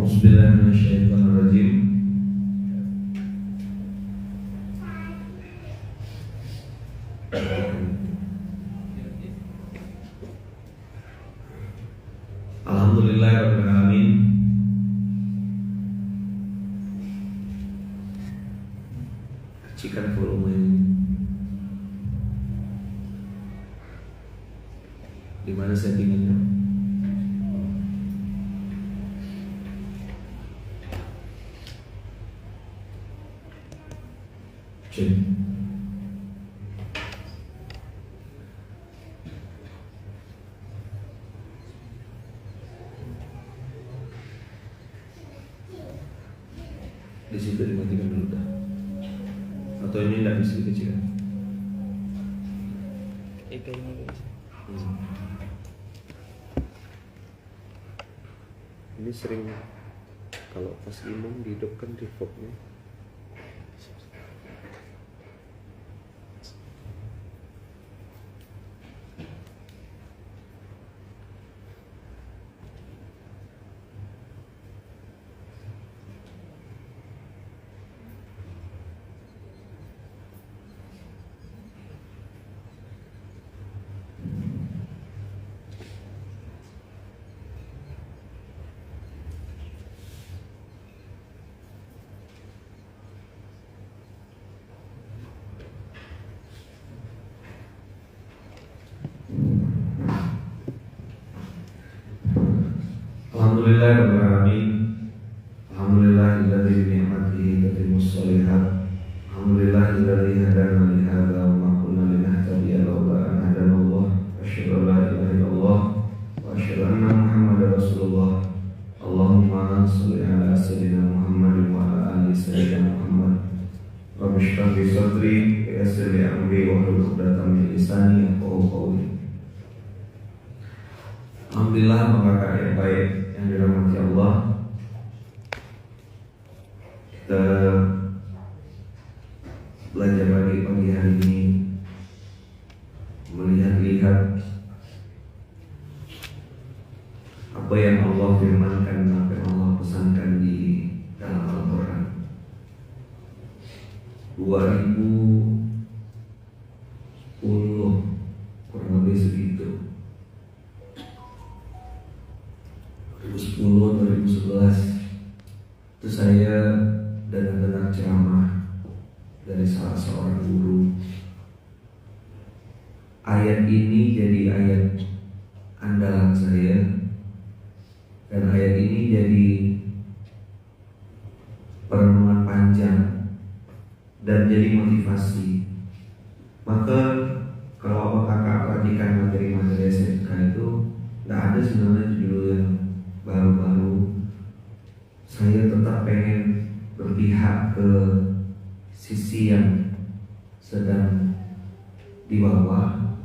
A'udzubillahiminasyaitonirrajim. Alhamdulillahirabbil alamin. Kecilkan volume ini. Di mana settingannya? Cek. Di situ dimatikan dulu dah. Atau ini tidak bisa dikecilkan? Kayaknya guys. Ini sering kalau pas imam dihidupkan reverbnya. Alhamdulillahirabbil alamin. Alhamdulillahilladzi bi ni'matihi tatimmus shalihat. Alhamdulillahilladzi hadana li hadza wa ma kunna linahtadiya laula an hadanallah. Asyhadu an la ilaha illallah wa asyhadu anna Muhammadar Rasulullah. Allahumma shalli ala sayyidina Muhammadin wa ala ali sayyidina Muhammad. Rabbi shrah li sadri wa yassir li amri wahlul 'uqdatam min lisani yafqahu qawli. Alhamdulillah, kakak yang baik yang dirahmati Allah, kita belajar lagi pagi hari ini, melihat-lihat apa yang Allah firmankan, apa yang Allah pesankan di dalam Al-Quran. 2010 kurang lebih segitu, 2010, 2011 itu saya dengar ceramah dari salah seorang guru. Ayat ini jadi ayat andalan saya, dan ayat ini jadi perenungan panjang dan jadi motivasi. Maka kalau kakak perhatikan materi-materi SMK itu nggak ada sebenarnya judul yang baru-baru. Saya tetap pengen berpihak ke sisi yang sedang di bawah.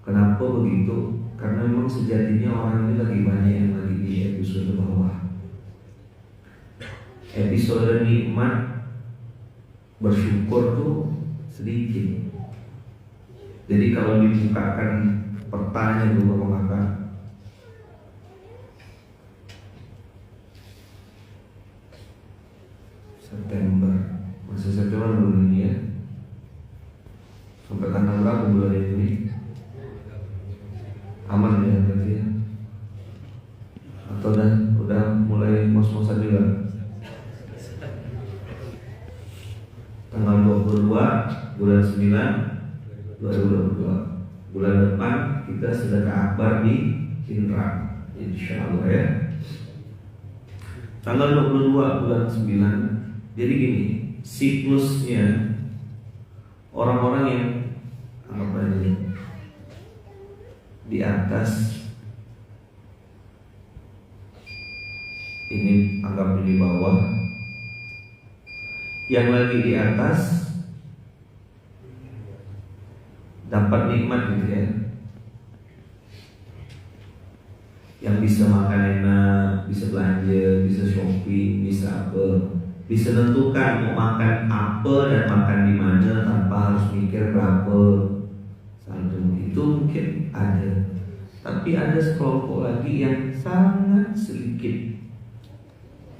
Kenapa begitu? Karena memang sejatinya orang ini lagi banyak yang lagi di episode bawah. Episode nikmat bersyukur tuh sedikit. Jadi kalau dibukakan pertanyaan dulu maka September, masih September bulan ini ya. Sampai tanggal berapa bulan ini? Aman ya berarti ya? Atau udah mulai mos-mosan juga? Tanggal 22 bulan 9 2022. Bulan depan kita sedekah akbar di Indra, insyaallah ya. Tanggal 22 bulan 9. Jadi gini, siklusnya orang-orang yang apa ini di atas ini anggap di bawah, yang lagi di atas dapat nikmat gitu ya, yang bisa makan enak, bisa belanja, bisa shopping, bisa apa, bisa tentukan mau makan apa dan makan di mana tanpa harus mikir berapa saldo. Itu mungkin ada, tapi ada sekelompok lagi yang sangat sedikit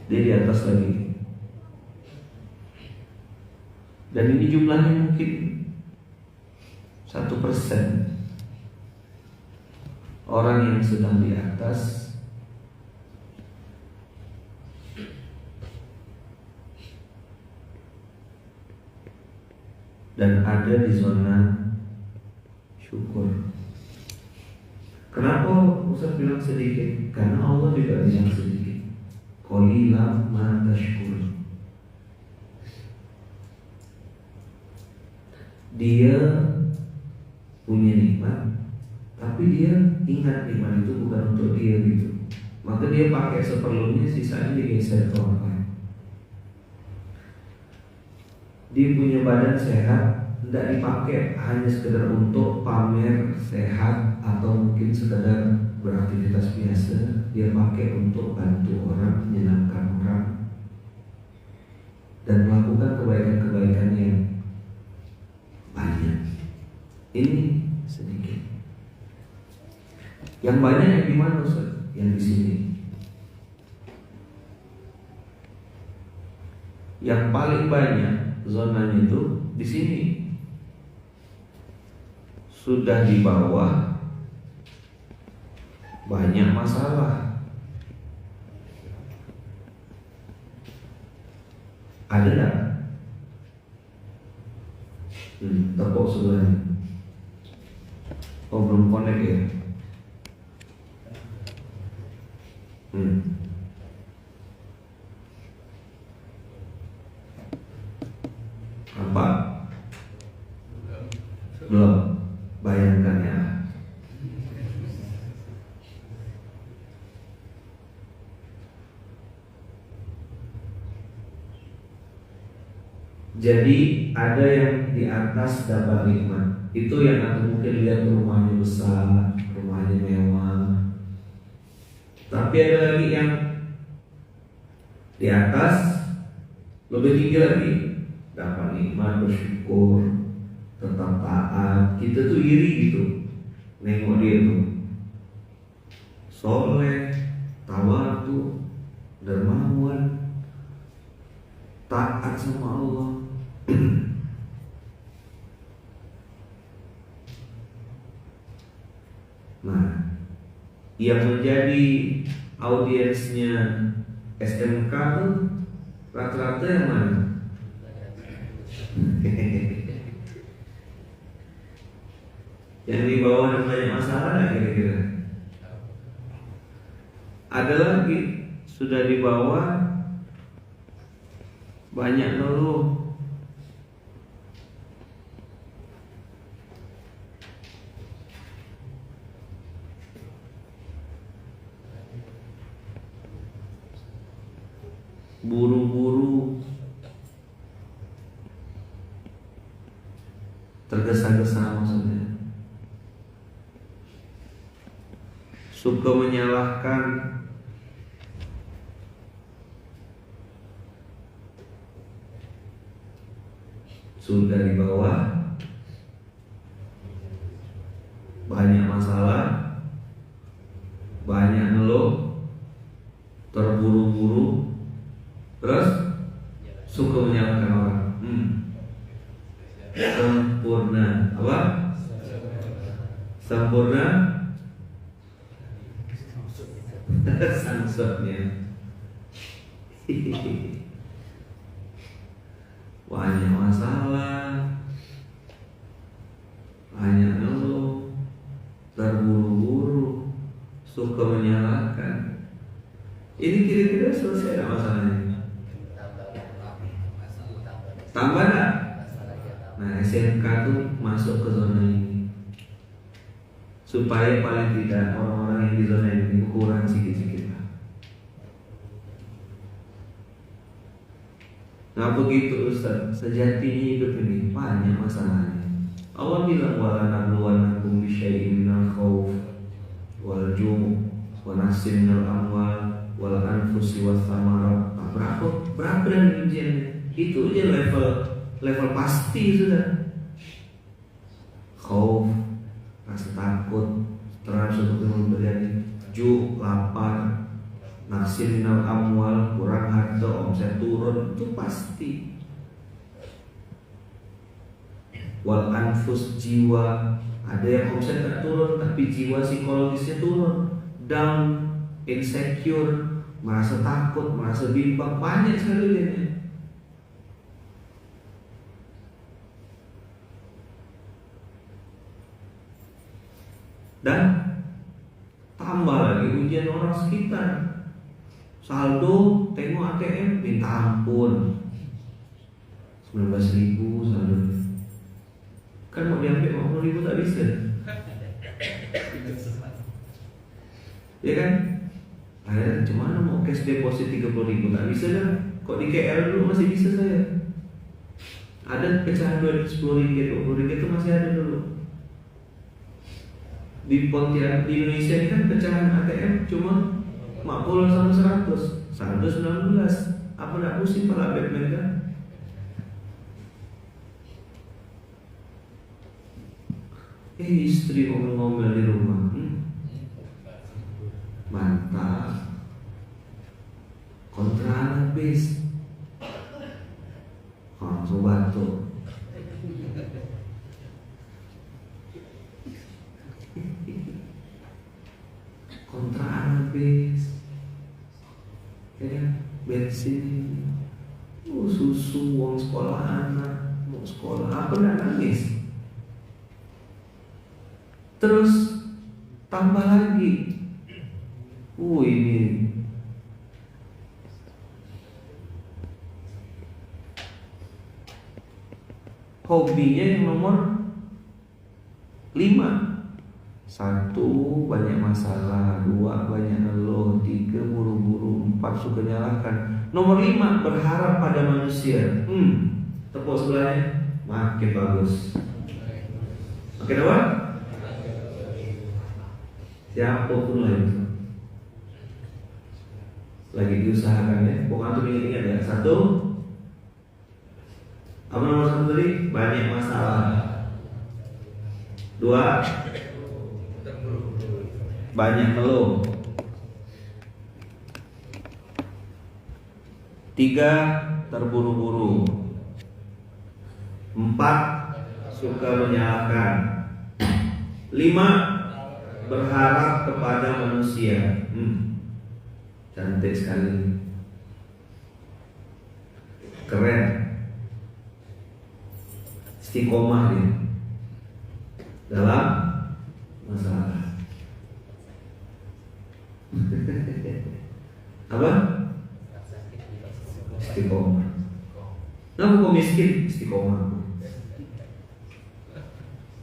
dia di atas lagi. Dan ini jumlahnya mungkin 1% orang yang sedang di atas dan ada di zona syukur. Kenapa Ustaz bilang sedikit? Karena Allah juga bilang sedikit. Qalilan ma tashkurun. Dia punya nikmat, tapi dia ingat nikmat itu bukan untuk dia gitu. Maka dia pakai seperlunya, sisanya digeser ke orang lain. Dia punya badan sehat, tidak dipakai hanya sekedar untuk pamer sehat atau mungkin sekedar beraktivitas biasa. Dia pakai untuk bantu orang, menyenangkan orang, dan melakukan kebaikan-kebaikan yang banyak. Ini sedikit. Yang banyak yang di mana, Ustaz? Yang di sini. Yang paling banyak zonanya itu di sini. Sudah di bawah banyak masalah. Ada tak? Tepuk sebelahnya. Oh, belum connect ya? Apa? Belum. Bayangkan ya. Jadi ada yang di atas dapat nikmat. Itu yang aku mungkin lihat rumahnya besar, rumahnya mewah. Tapi ada lagi yang di atas lebih tinggi lagi, dapat nikmat, bersyukur, tetap taat. Kita tuh iri gitu nengok dia tuh soleh, tawadu, dermawan, taat sama Allah. Nah, yang menjadi audiensnya SMK tuh rata-rata yang mana? Yang di bawah dan banyak masalah nggak kira-kira? Ada lagi sudah di bawah banyak ngeluh. Buru-buru, tergesa-gesa maksudnya, suka menyalahkan, sudah di bawah banyak masalah, banyak ngeluh, terburu-buru, terus suka menyalahkan orang. Sempurna apa? Sempurna sangsutnya. Banyak masalah, banyak ngeluh, terburu-buru, suka menyalahkan. Ini kira-kira selesai nggak masalahnya? Tambah nggak? Nah, SMK tuh masuk ke zona ini supaya paling tidak orang-orang yang di zona ini kurang sedikit-sedikit lah. Nah begitu Ustaz, sejatinya hidup ini banyak masalahnya. Allah bilang wala nabluwannakum bisyai'in minal khauf wal ju' wa naqsin minal amwal wal anfusi was thamarat. Berapa dan ujiannya? Itu aja level pasti sudah. Khauf, rasa takut terhadap sesuatu yang terjadi. Ju', lapar. Naqsin minal amwal, kurang omset turun itu pasti. Wal anfus, jiwa, ada yang omset tak turun tapi jiwa psikologisnya turun, down, insecure, merasa takut, merasa bimbang, banyak sekali dia. Dan tambah lagi ujian orang sekitar. Saldo, tengok ATM, minta ampun 19.000 saldo. Kan mau diambil 50.000 tak bisa. Ya kan? Akhirnya cuman mau cash deposit 30.000 tak bisa kan? Kok di KL dulu masih bisa saya. Ada pecahan duit 10 ringgit, 20 ringgit itu masih ada dulu. Di Pontianak, di Indonesia ini kan pecahan ATM cuma 50 sama 100, saldo 19. Apa nak pusing pala Batman kan? Istri ngomel-ngomel di rumah, mantap. Kontra habis, langsung batuk. Kontraan habis, ya, bensin, susu, uang sekolah anak, mau sekolah apa nggak nangis. Terus tambah lagi, ini hobinya yang nomor 5. 1, banyak masalah. 2, banyak ngeluh. 3, buru-buru. 4, suka nyalahkan. Nomor 5, berharap pada manusia. Tepuk sebelahnya, makin bagus. Makin apa? Siapapun lah itu lagi diusahakan ya. Pokoknya tuh ingat ya. 1, apa nomor 1 tadi? Banyak masalah. 2, banyak ngeluh. 3, terburu-buru. 4, suka menyalahkan. 5, berharap kepada manusia. Cantik sekali, keren. Istiqomah dia dalam masalah. Apa? Istiqomah. Kenapa kau miskin? Istiqomah.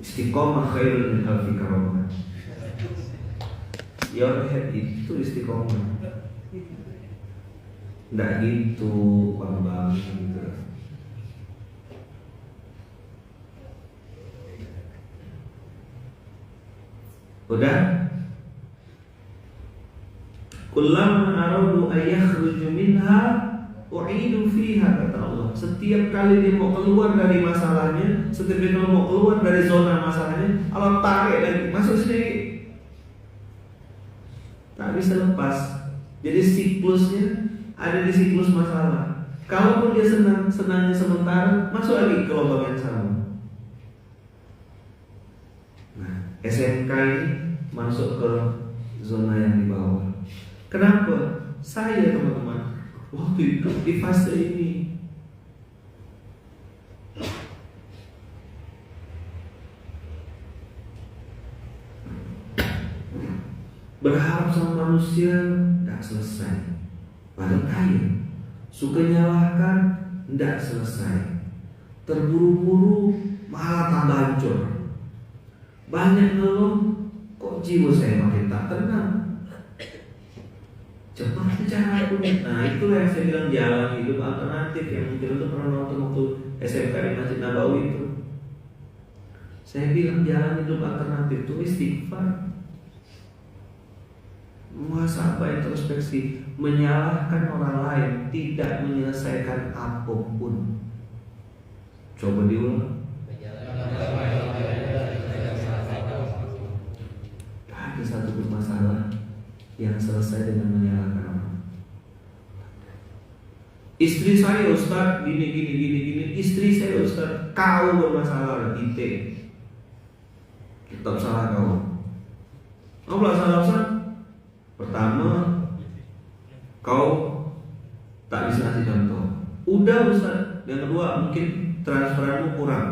Istiqomah khairun min alfi karamah. Your head itu istiqomah. Nggak gitu, bang gitu. Udah? Kullama aradu ayakhruju minha u'idu fiha, kata Allah. Setiap kali dia mau keluar dari masalahnya, setiap dia mau keluar dari zona masalahnya, Allah tarik lagi, masuk sendiri. Tak bisa lepas. Jadi siklusnya ada di siklus masalah. Kalaupun dia senangnya sementara, masuk lagi ke lubang yang sama. Nah, SMK ini masuk ke zona yang di bawah. Kenapa? Saya teman-teman waktu itu di fase ini berharap sama manusia tidak selesai. Padahal kaya, suka nyalahkan tidak selesai. Terburu-buru malah tambah hancur. Banyak ngeluh, kok jiwa saya makin tak tenang. Cepat bicara aku nih. Nah, itulah yang saya bilang jalan hidup alternatif yang mungkin itu pernah nonton waktu SMK di Masjid Nabawi itu. Saya bilang jalan hidup alternatif itu istighfar, muhasabah, introspeksi, menyalahkan orang lain, tidak menyelesaikan apapun. Coba diulang. Ada satu masalah yang selesai dengan menyalahkan orang. Istri saya Ustaz gini. Istri saya Ustaz, kau bermasalah titik. Tetap salah kau. Apa salah Ustaz? Pertama, kau tak bisa kasih contoh. Udah Ustaz. Yang kedua, mungkin transferanmu kurang.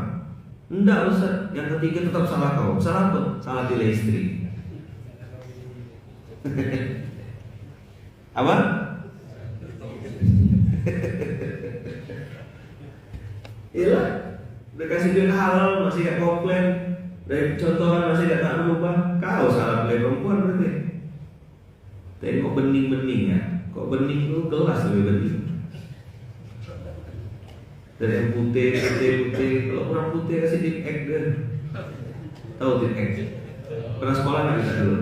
Enggak Ustaz. Yang ketiga tetap salah kau. Salah apa? Salah pilih istri. Apa? Iyalah, udah kasih duit halal masih gak komplain, dari contohan masih gak tak berubah. Kau salah pilih perempuan berarti. Tapi kok bening-bening ya? Kok bening tuh gelas lebih bening. Dari yang putih. Kalau kurang putih kasih tip X deh. Tahu tip X? Pernah sekolah nggak kita dulu?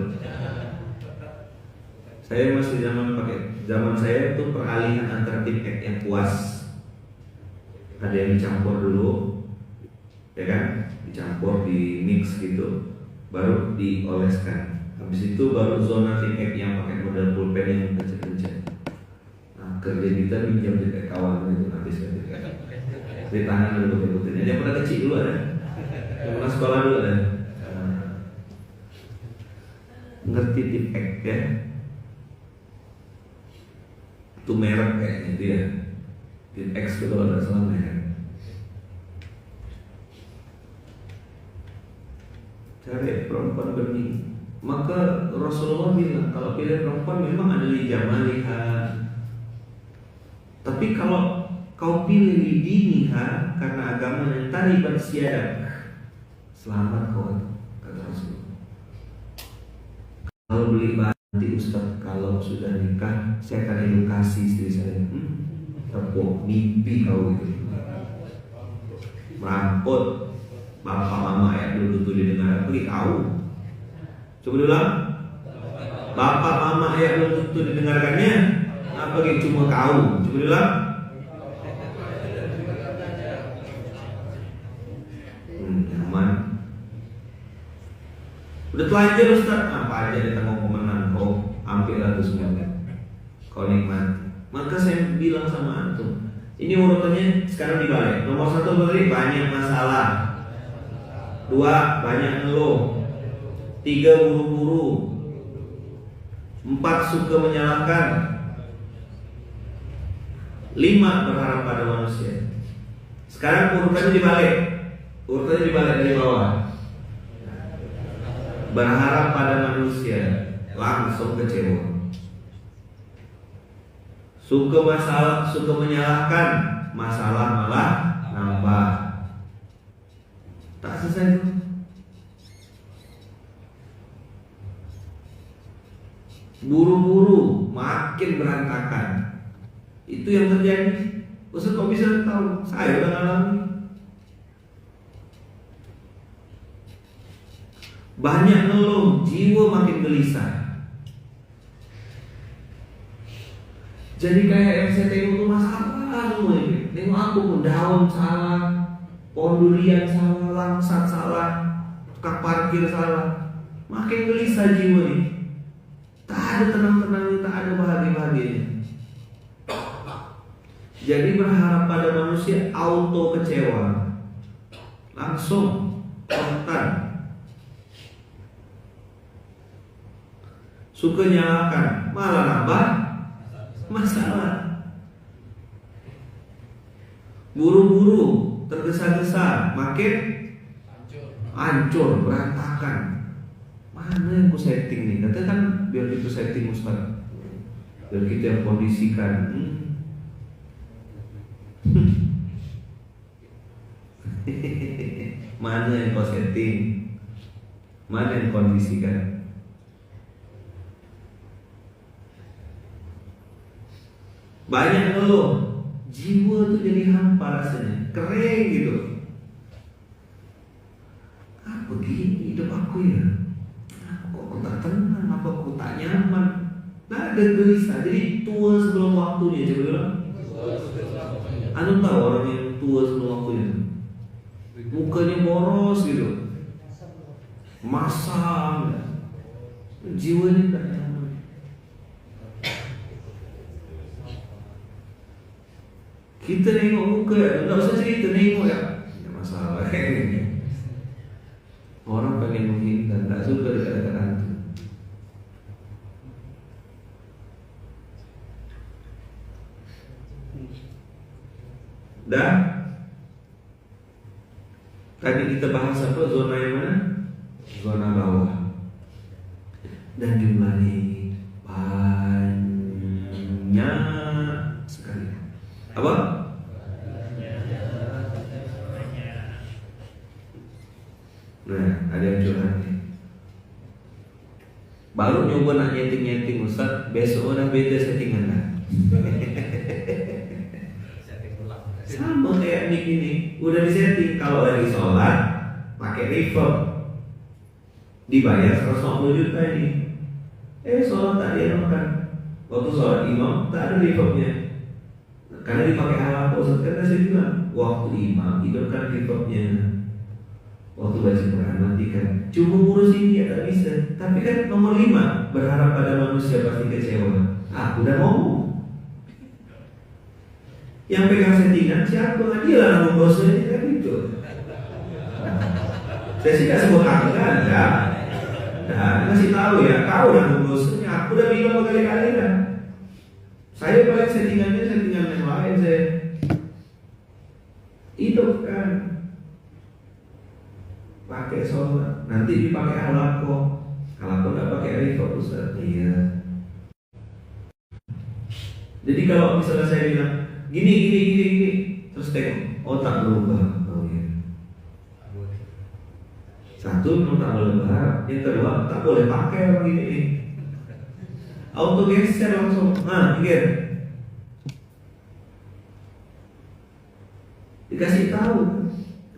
Saya masih zaman saya itu peralihan antara tip X yang puas. Ada yang dicampur dulu, ya kan? Dicampur, di mix gitu, baru dioleskan. Habis itu baru zona tip X yang pakai model pulpen yang kecil-kecil. Nah, kerja kita pinjam tip X kawan itu habis kan? Di tangan dulu putih-putihnya. Yang pernah kecil dulu ada, yang pernah sekolah dulu ada. Ngerti tip X ya? Itu merek kayaknya itu ya. Tip X itu kalau nggak salah merek. Cari perempuan bening. Maka Rasulullah bilang kalau pilih perempuan memang ada li jamaliha. Tapi kalau kau pilih li diniha karena agama yang taribat siadak, selamat kau, kata Rasulullah. Kalau beli nanti Ustaz, kalau sudah nikah saya akan edukasi istri saya. Tepuk mimpi kau itu. Merampot bapak mama ya dulu tuh didengar pergi kau. Coba ulang. Bapak mama ya dulu tuh didengarkannya. Apa gitu cuma kau. Coba ulang. Nyaman. Udah telanjur Ustaz, apa aja di tengah komenan kau ambil tuh semua. Kau nikmat. Maka saya bilang sama antum, ini urutannya sekarang dibalik. Nomor 1 berarti banyak masalah. 2 banyak ngeluh. 3 buru-buru. 4 suka menyalahkan. 5 berharap pada manusia. Sekarang urutannya dibalik. Urutannya dibalik dari bawah. Berharap pada manusia, langsung kecewa. Suka masalah, suka menyalahkan, masalah malah nambah. Tak selesai itu. Buru-buru makin berantakan. Itu yang terjadi. Ustaz kok bisa tahu? Saya udah ngalami. Banyak ngeluh, jiwa makin gelisah. Jadi kayak yang saya tengok tuh masalah semua ini. Tengok aku pun daun salah, pohon durian salah, langsat salah, tukang parkir salah. Makin gelisah jiwa ini. Tak ada tenang-tenang, tak ada bahagia-bahagianya. Jadi berharap pada manusia auto kecewa, langsung kontan. Suka nyalakan, malah nambah masalah. Buru-buru, tergesa-gesa, makin hancur, berantakan. Mana yang ku setting nih? Katanya kan biar itu setting Ustaz, biar kita yang kondisikan. Mana yang kau setting? Mana yang kondisikan? Banyak ngeluh, jiwa tuh jadi hampa rasanya, kering gitu. Ah begini hidup aku ya, kok aku tak tenang, apa aku tak nyaman. Nah ada gelisah, jadi tua sebelum waktunya. Coba bilang, anu tahu orang yang tua sebelum waktunya, mukanya boros gitu, masam, jiwanya tak nyaman. Kita nengok muka, nggak usah cerita, nengok ya. Nggak masalah. Orang pengen menghindar, nggak suka dekat-dekat hantu. Dan tadi kita bahas apa? Zona yang mana? Zona bawah. Dan jumlahnya ini banyak sekali. Apa? Nah, ada yang curhat nih. Baru nyoba nak nyeting-nyeting Ustaz, besok udah beda settingan lah. Sama kayak mic ini, udah disetting kalau lagi sholat pakai reverb, dibayar 150 juta ini. Sholat tak dia makan. Waktu sholat imam tak ada reverbnya, karena dipakai alat Ustaz. Karena saya bilang waktu imam hidupkan reverbnya, waktu baca Quran matikan. Cuma ngurus ini ya tak bisa. Tapi kan nomor 5, berharap pada manusia pasti kecewa. Aku udah ngomong. Yang pegang settingan siapa? Dia lah nanggung dosanya kan itu. Saya sih gak sebut aku kan, enggak. Nah, kasih tahu ya, kau nanggung dosanya. Aku udah bilang berkali-kali kan. Saya paling settingannya settingan yang lain saya. Hidupkan. Pakai sholat, nanti dipakai halako. Halako nggak pakai reverb Ustaz. Iya. Jadi kalau misalnya saya bilang gini, terus tengok otak berubah. Oh iya. Satu, otak berubah. Yang kedua, tak boleh pakai orang gini. Auto geser langsung. Pikir. Dikasih tahu.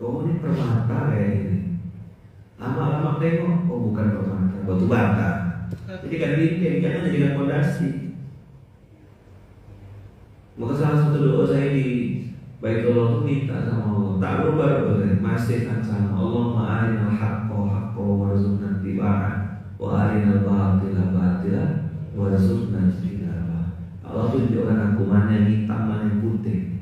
Oh ini permata kayak gini. Lama-lama tengok, oh bukan permata, batu bata. Jadi kan ini jangan jadikan fondasi. Maka salah satu doa saya di Baitullah itu minta sama Allah, tak berubah masih kan sama Allah. Arinal haqqo haqqo warzuqna ittiba'ah wa arinal batila batila warzuqna ijtinabah. Allah tunjukkan aku mana yang hitam, mana yang putih.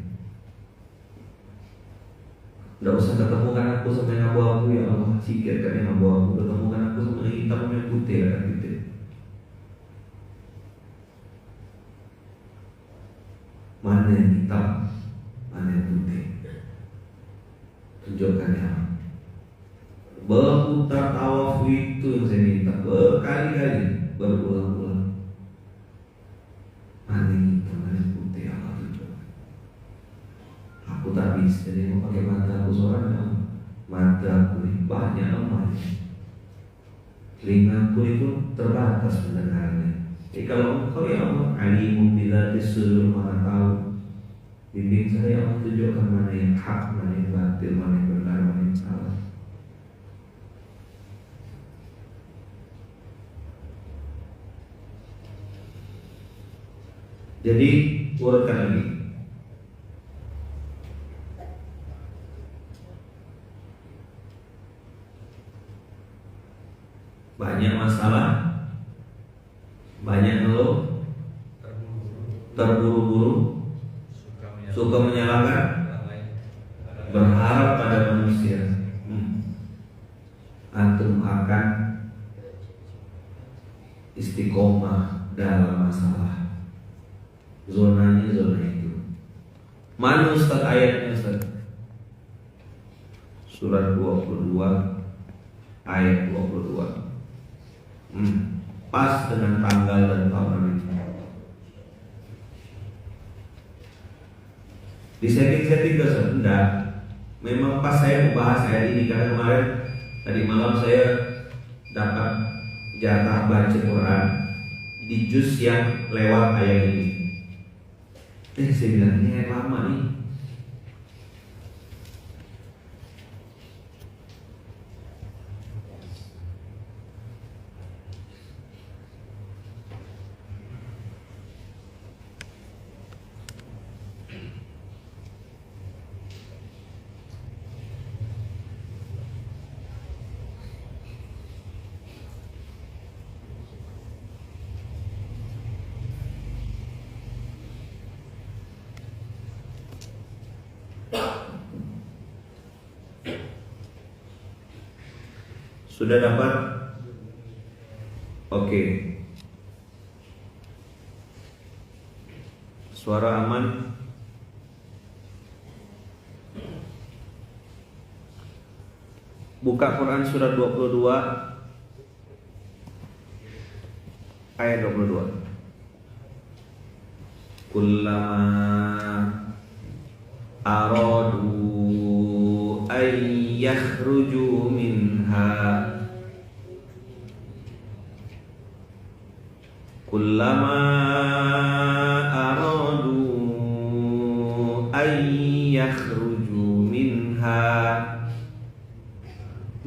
Tidak usah ketemukan aku sama yang abu-abu ya Allah, sikirkan yang abu-abu. Ketemukan aku sama yang hitam, yang putih ya gitu. Mana yang hitam, mana yang putih, tunjukkan ya. Berputar tawaf itu yang saya minta berkali-kali, berulang-ulang. Mana yang hitam, mana yang putih, Allah tunjukkan. Aku tak bisa, jadi mau pakai mata aku seorang, mata aku ini banyak lemah. Telinga aku itu terbatas mendengarnya. Jadi kalau engkau ya Allah alimun bila disuruh, mana tahu, bimbing saya Allah, tunjukkan mana yang hak, mana yang batil, mana yang benar, mana yang salah. Jadi urutkan lagi. Banyak masalah, banyak ngeluh, terburu-buru, suka menyalahkan, berharap pada manusia. Antum akan istiqomah dalam masalah. Zonanya zona itu. Mana Ustaz ayatnya Ustaz? Surat 22 ayat 22. Pas dengan tanggal dan tahun itu. Di setting-setting enggak. Memang pas saya membahas ayat ini karena kemarin tadi malam saya dapat jatah baca Quran di juz yang lewat ayat ini. Saya bilang ini ayat lama nih. Sudah dapat? Oke. Suara aman? Buka Quran surat 22 ayat 22. Kullama aradu ay yakhruju minha kullama aradu ay yakhruju minha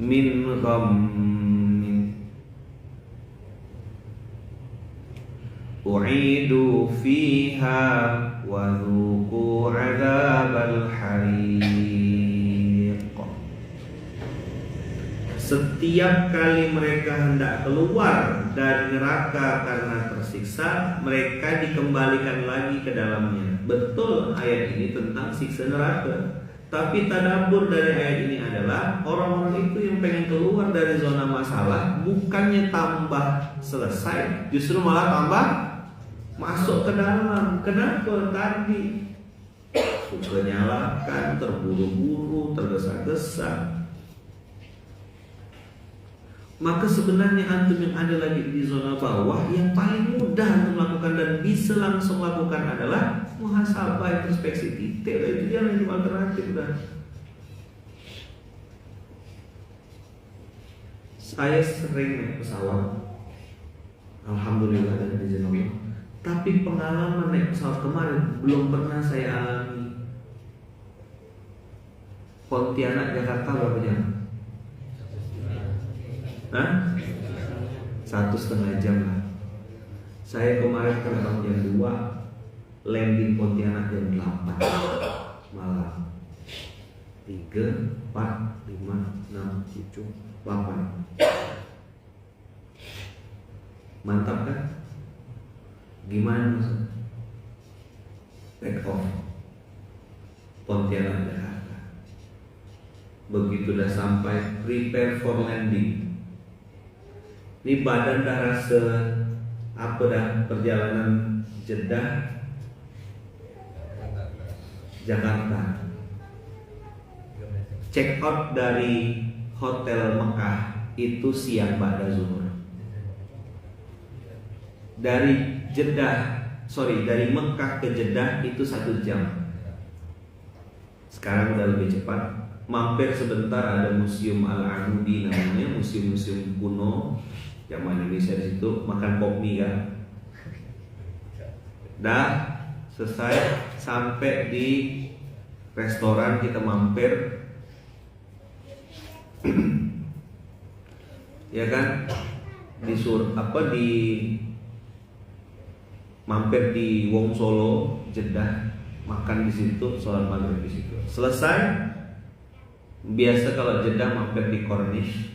min ghammin u'idu fiha wa dhuqu 'adzabal hariq. Setiap kali mereka hendak keluar dari neraka karena tersiksa, mereka dikembalikan lagi ke dalamnya. Betul ayat ini tentang siksa neraka. Tapi tadabbur dari ayat ini adalah orang-orang itu yang pengen keluar dari zona masalah, bukannya tambah selesai, justru malah tambah masuk ke dalam. Kenapa? Tadi suka nyalakan, terburu-buru, tergesa-gesa. Maka sebenarnya antum yang ada lagi di zona bawah, yang paling mudah untuk melakukan dan bisa langsung lakukan adalah muhasabah, introspeksi detail. Itu jalan yang alternatif dah. Saya sering naik pesawat, alhamdulillah dan izin Allah. Tapi pengalaman naik pesawat kemarin belum pernah saya alami. Pontianak Jakarta berapa jam? Hah? 1,5 jam lah. Saya kemarin terbang jam 2, landing Pontianak jam 8 malam. 3, 4, 5, 6, 7, 8. Mantap kan? Gimana maksudnya? Take off Pontianak Jakarta. Begitu udah sampai, prepare for landing. Ini badan dah rasa apa dah, perjalanan Jeddah Jakarta. Check out dari hotel Mekah itu siang ba'da zuhur. Dari Mekah ke Jeddah itu 1 jam. Sekarang udah lebih cepat. Mampir sebentar, ada Museum Al-Arudi namanya, museum-museum kuno zaman Indonesia di situ. Makan pop mie kan. Dah selesai, sampai di restoran kita mampir. Ya kan? Mampir di Wong Solo, Jeddah, makan di situ, sholat maghrib di situ. Selesai, biasa kalau Jeddah mampir di Corniche.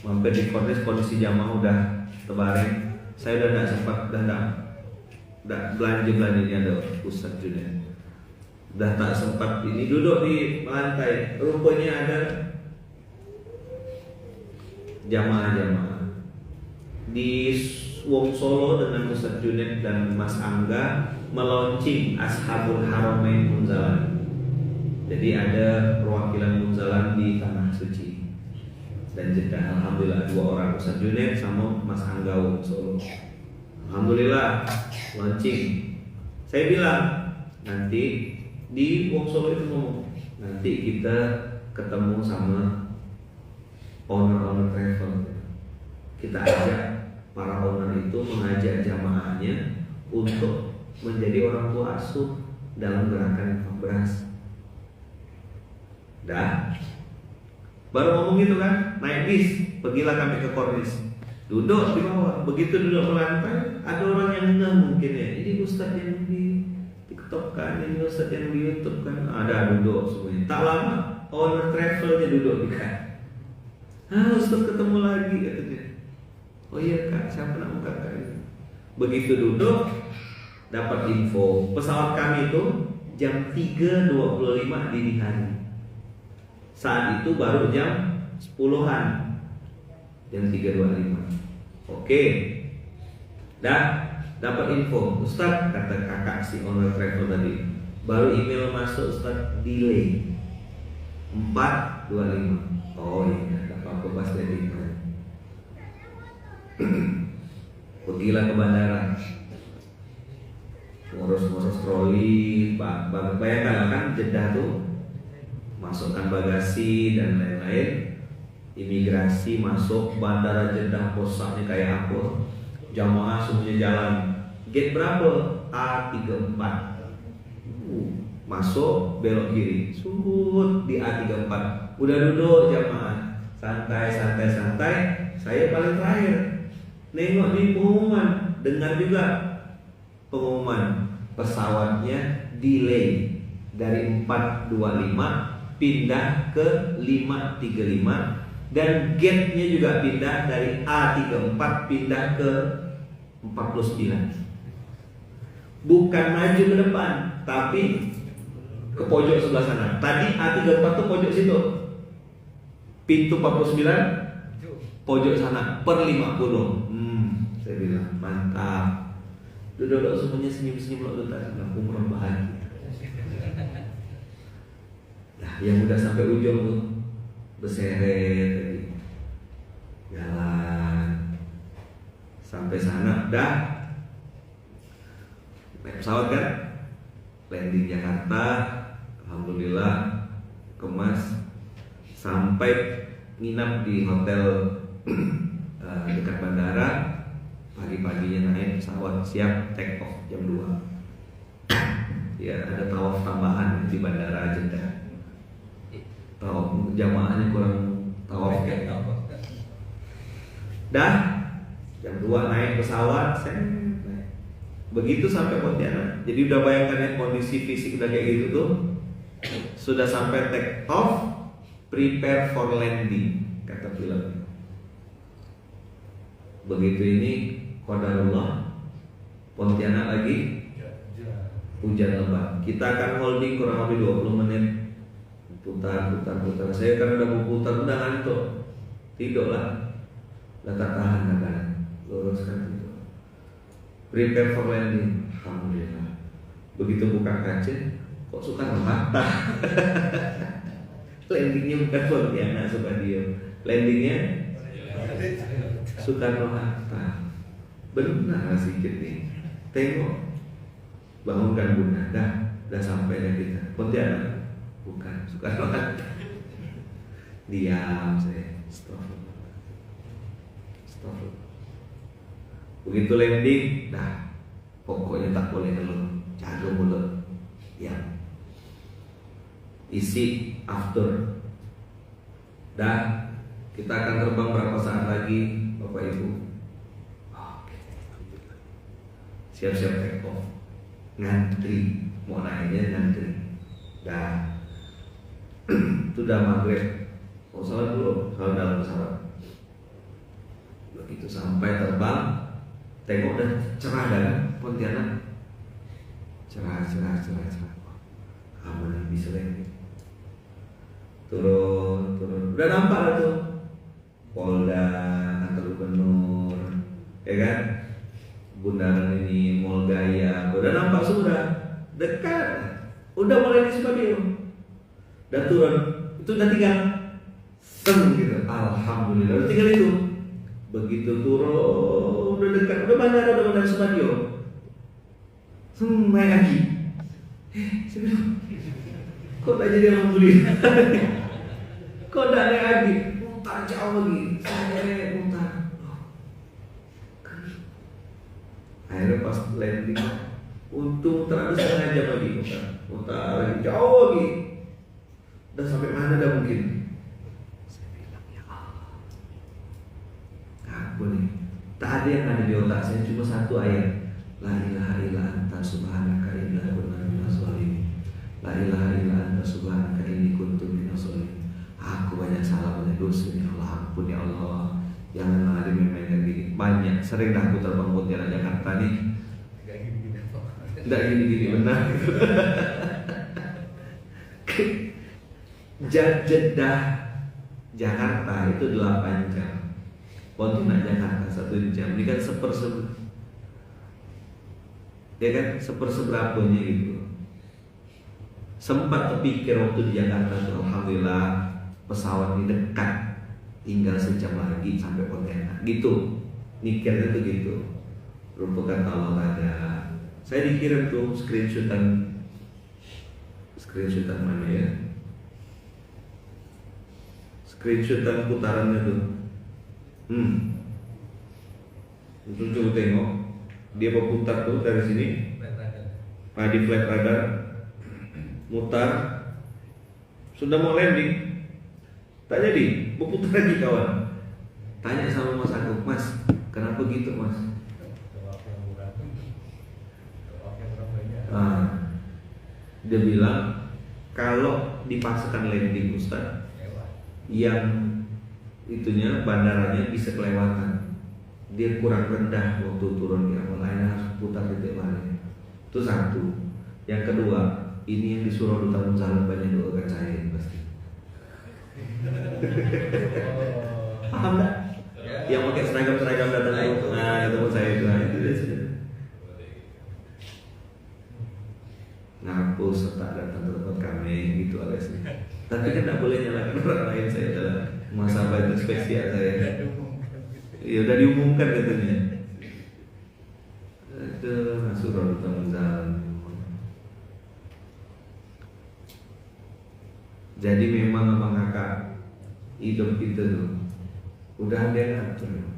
Mampir di Corniche, kondisi jamaah udah terbaring. Saya udah nggak sempat, udah belanja ini ada Ustaz Junaid. Udah tak sempat ini duduk di lantai. Rupanya ada jamaah-jamaah di Wong Solo dengan Ustaz Junaid dan Mas Angga melaunching Ashabul Haramain Munzalan. Jadi ada perwakilan Munzalan di Tanah Suci dan Jeddah. Alhamdulillah 2 orang, Ustaz Junaid sama Mas Angga Wong Solo. Alhamdulillah launching. Saya bilang nanti di Wong Solo itu ngomong, nanti kita ketemu sama owner travel. Kita ajak para owner itu mengajak jamaahnya untuk menjadi orang tua asuh dalam gerakan infak beras. Dah, baru ngomong gitu kan, naik bis, pergilah kami ke Corniche. Duduk di bawah, begitu duduk melantai, ada orang yang ngeh mungkin ya, ini Ustadz yang di TikTok kan, ini Ustadz yang di YouTube kan, ada duduk semuanya. Tak lama, owner travelnya duduk di kan. Ustadz ketemu lagi katanya. Oh iya kak, siapa nama kakak ini? Begitu duduk, dapat info pesawat kami itu jam 3.25 dini hari. Saat itu baru jam 10-an. jam 3.25. Oke. Dan dapat info, Ustadz, kata kakak si owner travel tadi, baru email masuk Ustadz, delay 4.25. Oh iya, tidak apa-apa pas landing. Pergilah ke bandara, ngurus troli, bayangkan kan Jeddah tuh, masukkan bagasi dan lain-lain, imigrasi masuk bandara Jeddah, posaknya kayak apa, jamaah semuanya jalan, gate berapa? A34, masuk belok kiri, surut di A34, udah duduk jamaah, santai, saya paling terakhir, nengok di pengumuman, dengar juga pengumuman pesawatnya delay dari 425 pindah ke 535 dan gate-nya juga pindah dari A34 pindah ke 49. Bukan maju ke depan, tapi ke pojok sebelah sana. Tadi A34 tuh pojok situ. Pintu 49 pojok sana per 50. Saya bilang mantap. Duduk semuanya senyum-senyum loh tadi. Aku umroh bahagia. Nah, yang udah sampai ujung tuh berseret tadi, jalan sampai sana, dah naik pesawat kan, landing Jakarta, alhamdulillah kemas, sampai nginap di hotel dekat bandara. Pagi-paginya naik pesawat, siap take off jam 2. Ya, ada tawaf tambahan di bandara Jeddah. Tawaf jamaahnya kurang tawaf kayak. Dah jam 2 naik pesawat, begitu sampai Pontianak. Jadi udah bayangkan ya kondisi fisik udah kayak gitu tuh. Sudah sampai take off, prepare for landing kata pilot. Begitu ini qadarullah, Pontianak lagi hujan lebat. Kita akan holding kurang lebih 20 menit. Putar. Saya kan udah mau putar, udah ngantuk. Tidurlah. Udah tak tahan kan. Luruskan itu. Prepare for landing. Alhamdulillah. Begitu buka kaca, kok Soekarno-Hatta. Landingnya bukan Pontianak, Sukadio. Landingnya Soekarno-Hatta. Benar sedikit nih. Tengok, bangunkan bunda. Dah sampai ya kita. Pontianak, bukan Soekarno-Hatta. Diam saya. Stop. Begitu landing, dah pokoknya tak boleh ngeluh, jaga mulut. Ya. Isi after. Dah kita akan terbang berapa saat lagi, Bapak Ibu? Siap-siap take off. Ngantri, mau naiknya ngantri. Dah sudah maghrib. Oh, salat dulu, kalau dalam pesawat. Begitu sampai terbang, tengok dan cerah kan Pontianak. Cerah. Aman bisa lagi. Turun. Udah nampak lah tuh Polda, kantor gubernur, ya kan? Bundaran ini, Mall Gaya, udah nampak sudah dekat, udah mulai di Sukadio, udah turun, itu udah tinggal, gitu. Alhamdulillah, udah tinggal itu. Begitu turun, udah dekat, udah bandara Sukadio, naik lagi. Saya bilang, kok tak jadi alhamdulillah? Kok tak naik lagi? Mutar jauh lagi, saya mutar. Akhirnya pas landing, untung terus setengah jam lagi mutar lagi, jauh lagi. Udah sampai mana dah mungkin? Saya bilang ya Allah, apa nih? Tak ada yang ada di otak saya, cuma satu ayat. La ilaha illa anta subhanaka inni kuntu minaz zalimin. La ilaha illa anta subhanaka inni kuntu minaz zalimin. Aku banyak salah, banyak dosa, ya Allah, ampun ya Allah. Janganlah ada main-main gini. Banyak, sering dah aku terbang Pontianak Jakarta nih. Tidak gini-gini, benar. Jeddah Jakarta itu 8 jam. Pontianak Jakarta 1 jam. Ini kan ya kan seperseberapanya gitu. Sempat terpikir waktu di Jakarta tuh, alhamdulillah pesawat ini dekat, tinggal sejam lagi sampai Pontianak gitu. Mikirnya tuh gitu. Rupakan Allah ada. Saya dikirim tuh screenshotan mana ya? Screenshotan putarannya tuh. Itu coba tengok. Dia berputar tuh dari sini. Di flight radar. Mutar. Sudah mau landing. Tak jadi, berputar lagi kawan. Tanya sama Mas Agung, Mas, kenapa gitu Mas? Dia bilang kalau dipaksakan landing Ustaz, yang itunya bandaranya bisa kelewatan, dia kurang rendah waktu turun di awal, harus putar titik balik. Itu satu. Yang kedua, ini yang disuruh duta Munzalim banyak doakan saya pasti. Paham tak? Yang pakai seragam datang itu, nah ketemu saya itu, itu dia sudah. Ngapus serta datang ke tempat kami gitu aliasnya. Tapi kan tidak boleh nyalakan orang lain, saya adalah muhasabah itu spesial saya. Ya udah diumumkan katanya. Itu surah duta Munzalim. Jadi memang abang kakak hidup kita tuh udah ada yang ngatur.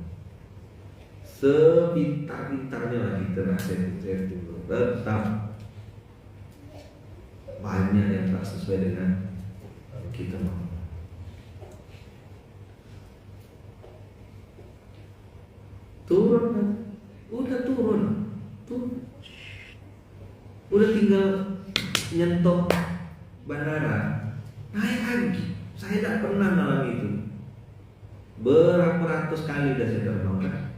Sepintar-pintarnya lah kita nasihat dulu, tetap banyak yang tak sesuai dengan kita mau. Turun kan? Udah turun. Udah tinggal nyentuh bandara. Naik lagi. Saya tidak pernah malam itu. Berapa ratus kali udah saya terbangkan.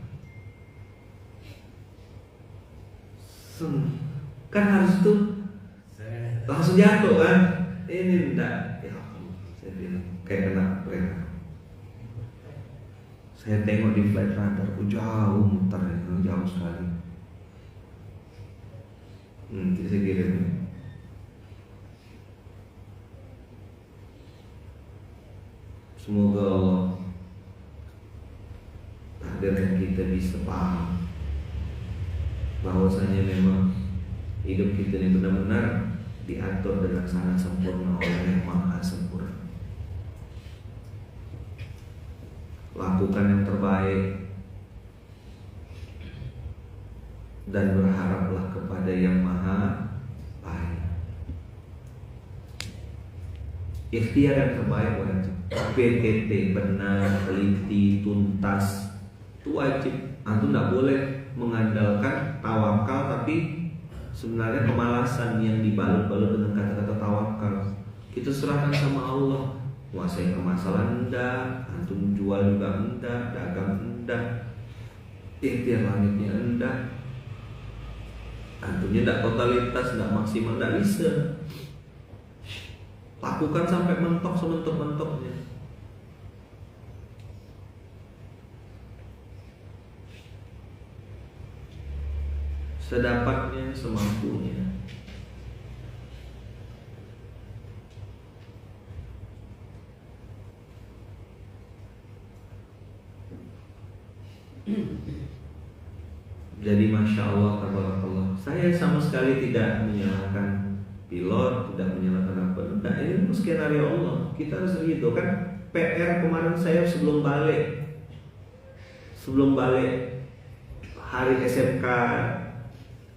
Kan harus tuh langsung jatuh kan? Ini enggak. Ya Allah, saya bilang kayak kena prank. Saya tengok di flight radar, jauh mutar, jauh sekali. Saya kirim. Semoga Allah takdirkan kita bisa paham bahwasanya memang hidup kita ini benar-benar diatur dengan sangat sempurna oleh Yang Maha Sempurna. Lakukan yang terbaik dan berharaplah kepada Yang Maha Baik. Ikhtiar yang terbaik wajib. PTT benar, teliti, tuntas, itu wajib. Antum tidak boleh mengandalkan tawakal tapi sebenarnya kemalasan yang dibalut-balut dengan kata-kata tawakal. Kita serahkan sama Allah. Kuasai permasalahan enggak, antum jual juga enggak, dagang enggak, ikhtiar langitnya enggak, antumnya enggak totalitas, enggak maksimal, enggak bisa. Lakukan sampai mentok sementok-mentoknya. Sedapatnya, semampunya. Jadi Masya Allah, tabarakallah. Saya sama sekali tidak menyalahkan pilot, tidak menyalahkan apa. Nah, ini skenario Allah. Kita harus gitu kan. PR kemarin saya sebelum balik hari SMK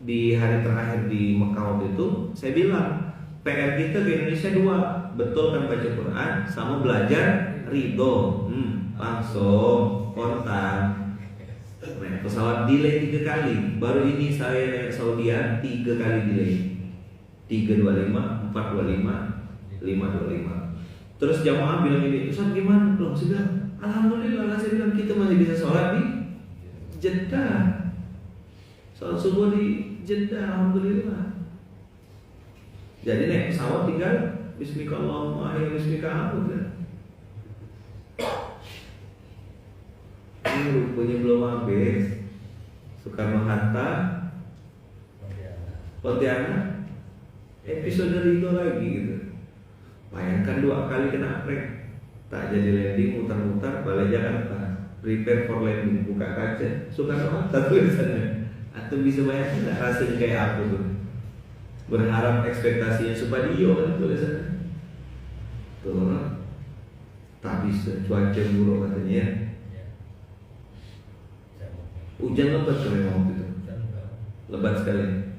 di hari terakhir di Mekah waktu itu, saya bilang PR kita ke Indonesia 2, betul kan baca Quran sama belajar ridho. Langsung kontak. Nah, pesawat delay 3 kali. Baru ini saya naik Saudia 3 kali delay. 325, 425, 525. Terus jamaah bilang ini, Ustaz gimana? Loh, saya bilang, alhamdulillah, saya bilang kita masih bisa sholat di Jeddah. Sholat subuh di Jeddah, alhamdulillah. Jadi naik pesawat tinggal Bismillahirrahmanirrahim, Bismillahirrahmanirrahim. bukunya belum habis. Soekarno-Hatta, Pontianak, episode Rido lagi gitu. Bayangkan 2 kali kena prank, tak jadi landing, muter-muter balik Jakarta, prepare for landing, buka kaca Soekarno-Hatta tulisannya. Atau bisa bayangkan nggak rasanya kayak apa tuh? Berharap ekspektasinya Supadio kan tulisannya. Tuh orang tak bisa, cuaca buruk katanya. Hujan lebat kali waktu itu, lebat sekali.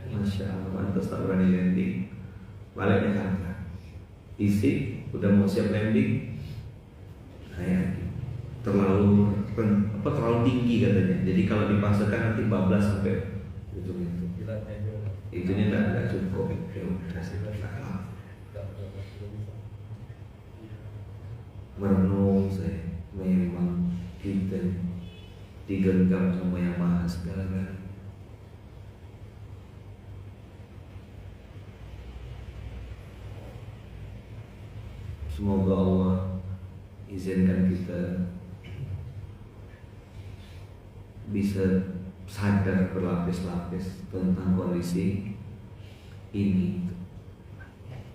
Masya Allah, pantas tak berani landing. Balik Jakarta, isi udah mau siap landing, kayak terlalu tinggi katanya. Jadi kalau dipaksakan nanti bablas sampai ujung itu. Itunya tidak cukup. Merenung saya, memang kita digenggam sama Yang Maha segala-galanya. Semoga Allah izinkan kita bisa sadar berlapis-lapis tentang kondisi ini.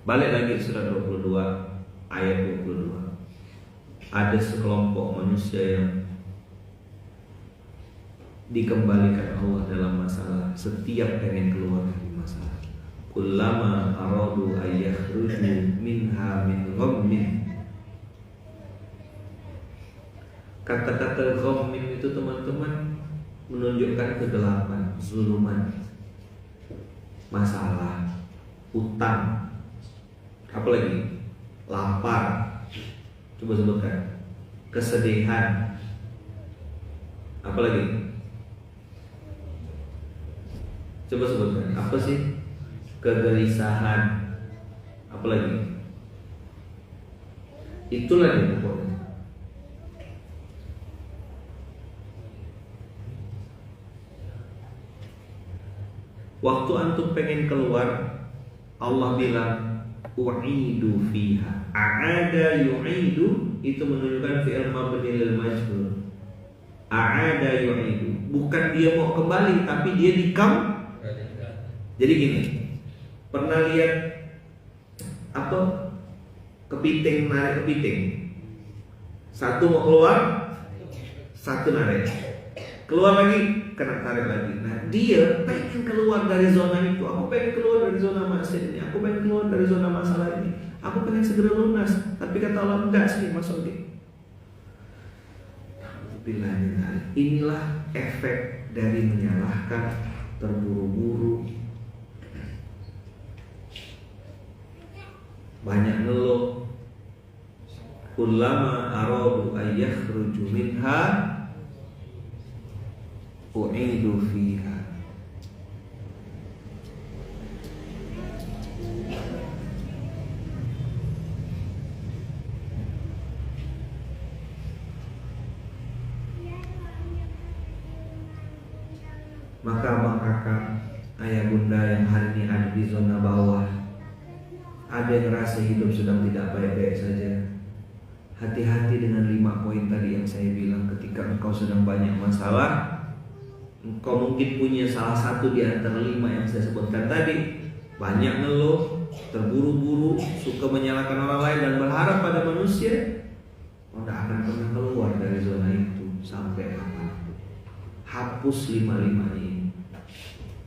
Balik lagi ke surah 22 ayat 22. Ada sekelompok manusia yang dikembalikan Allah dalam masalah, setiap pengen keluar dari masalah. Kullama aradu ayyakhruju minha min ghammin. Kata-kata ghammin itu teman-teman menunjukkan kegelapan, zuluman, masalah, utang, apalagi lapar. Coba sebutkan. Kesedihan, apalagi? Coba sebutkan. Apa sih? Kegelisahan, apalagi? Itulah yang pokoknya. Waktu antum pengen keluar, Allah bilang u'idu fiha. A'ada yu'idu itu menunjukkan fi'il mabni lil majhul. A'ada yu'idu, bukan dia mau kembali tapi dia dikam. Jadi gini, pernah lihat apa? Kepiting, narik kepiting. Satu mau keluar, satu narik. Keluar lagi, kena tarik lagi. Nah, dia pengen keluar dari zona itu. Aku pengen keluar dari zona maksiat ini. Aku pengen keluar dari zona masalah ini. Aku pengen segera lunas. Tapi kata Allah enggak sih, Mas Odi. Inilah efek dari menyalahkan, terburu-buru, banyak ngeluh. Kullama aradu ayyakhruju minha u'idu fiha. Maka abang kakak, ayah bunda yang hari ini ada di zona bawah, ada yang ngerasa hidup sedang tidak baik-baik saja, hati-hati dengan 5 poin tadi yang saya bilang. Ketika engkau sedang banyak masalah, engkau mungkin punya salah satu di antara 5 yang saya sebutkan tadi. Banyak ngeluh, terburu-buru, suka menyalahkan orang lain dan berharap pada manusia. Kau tidak akan pernah keluar dari zona itu sampai kapan. Hapus 5 ini,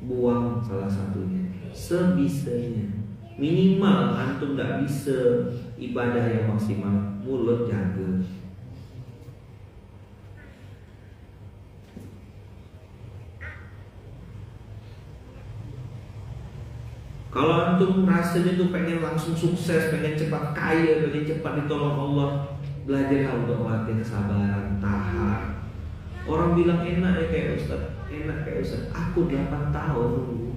buang salah satunya sebisanya. Minimal antum tidak bisa ibadah yang maksimal, mulut jaga. Kalau antum rasanya tuh pengen langsung sukses, pengen cepat kaya, pengen cepat ditolong Allah, belajarlah untuk melatih kesabaran, tahan. Orang bilang enak ya kayak Ustaz, enak kayak Ustaz. Aku 8 tahun nunggu.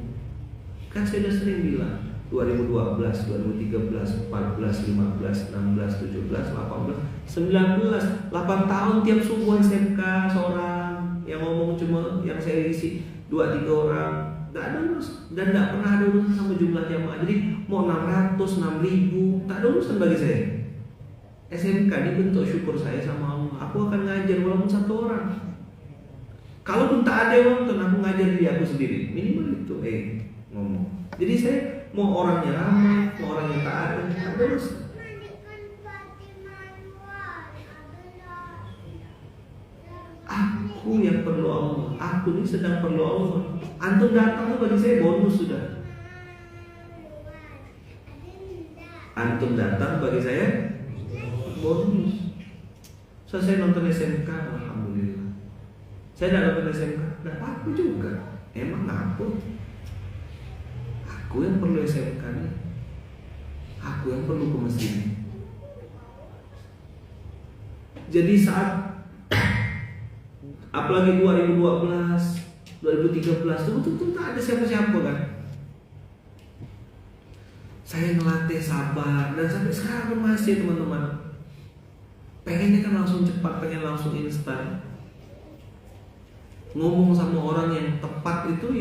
Kan saya udah sering bilang 2012, 2013, 14, 15, 16, 17, 18, 19, 8 tahun tiap subuh SMK seorang. Yang ngomong cuma yang saya isi 2-3 orang. Gak ada urus dan gak pernah ada urusan sama jumlah jamaah. Jadi mau 600, 6.000 tak ada urusan bagi saya. SMK ini bentuk syukur saya sama Allah. Aku akan ngajar walaupun satu orang. Kalaupun tak ada yang nonton, aku ngajar diri aku sendiri. Minimal itu ngomong. Jadi saya mau orangnya ramai, mau orangnya tak ada terus. Aku yang perlu Allah. Aku ini sedang perlu Allah. Antum datang tuh bagi saya bonus sudah. Antum datang bagi saya bonus. So, saya nonton SMK, alhamdulillah. Saya tidak nonton SMK, tidak apa juga. Emang aku yang perlu SMK nih. Aku yang perlu ke masjid. Jadi saat apalagi 2012, 2013 itu betul-betul tak ada siapa-siapa kan. Saya ngelatih sabar dan sampai sekarang pun masih teman-teman. Pengennya kan langsung cepat, pengen langsung instan. Ngomong sama orang yang tepat itu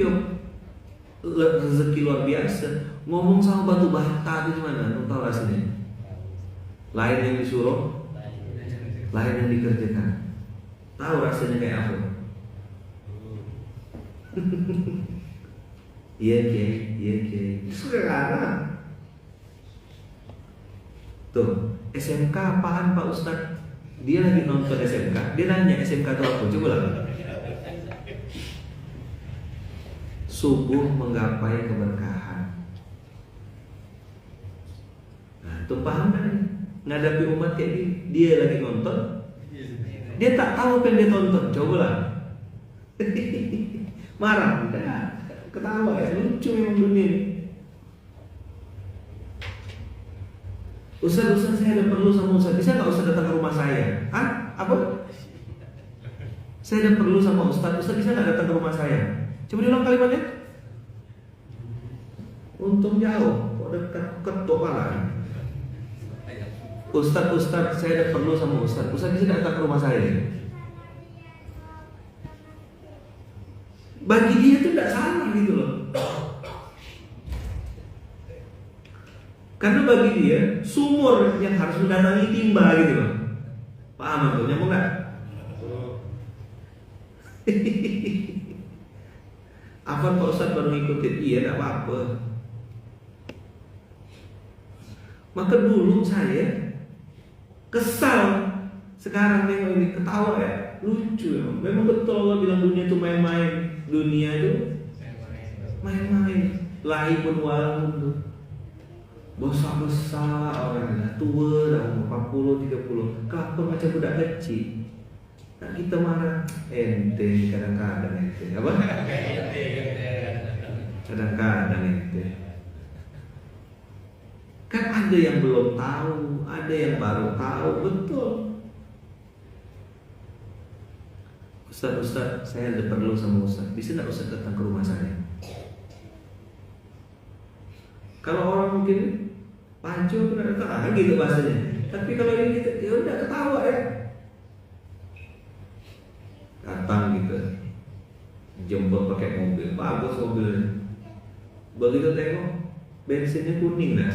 rezeki luar biasa. Ngomong sama batu bata itu gimana? Kamu tahu rasanya? Lain yang disuruh, lain yang dikerjakan. Tahu rasanya kayak apa? Iya Kiai. Sekarang tuh SMK apaan Pak Ustadz? Dia lagi nonton SMK. Dia nanya SMK itu apa? Coba lah. Subuh menggapai keberkahan. Nah, tuh paham kan? Ngadapi umat kayak gini. Dia lagi nonton. Dia tak tahu apa yang dia tonton. Coba lah. Marah, enggak. Ketawa ya, lucu memang dunia ini. Ustaz, saya ada perlu sama Ustaz. Bisa nggak Ustaz datang ke rumah saya? Hah? Apa? Saya ada perlu sama Ustaz. Ustaz bisa nggak datang ke rumah saya? Coba diulang kalimatnya. Untung jauh. Kok dekat ketok malah. Ustaz, saya ada perlu sama Ustaz. Ustaz bisa datang ke rumah saya? Bagi dia itu tidak salah gitu loh. Karena bagi dia sumur yang harus mendatangi timba gitu loh. Paham tuh? Nyambung nggak? Apa Pak Ustaz baru ngikutin? Iya, tidak apa-apa. Maka dulu saya kesal, sekarang nengok ini ketawa ya, lucu ya. Memang betul Allah bilang dunia itu main-main. Dunia itu main-main. Lahibun walun tuh. Besar-besar orangnya, tua dah umur 40, 30. Kelakuan macam budak kecil. Nah, kita marah, ente kadang-kadang ente. Apa? Kadang-kadang ente. Kan ada yang belum tahu, ada yang baru tahu, betul. Ustaz, saya ada perlu sama Ustaz. Bisa nggak Ustaz datang ke rumah saya? Kalau orang mungkin pancu pernah datang, gitu bahasanya. Tapi kalau ini kita, ya udah ketawa ya. Datang gitu, jemput pakai mobil, bagus mobilnya. Begitu tengok, bensinnya kuning dah.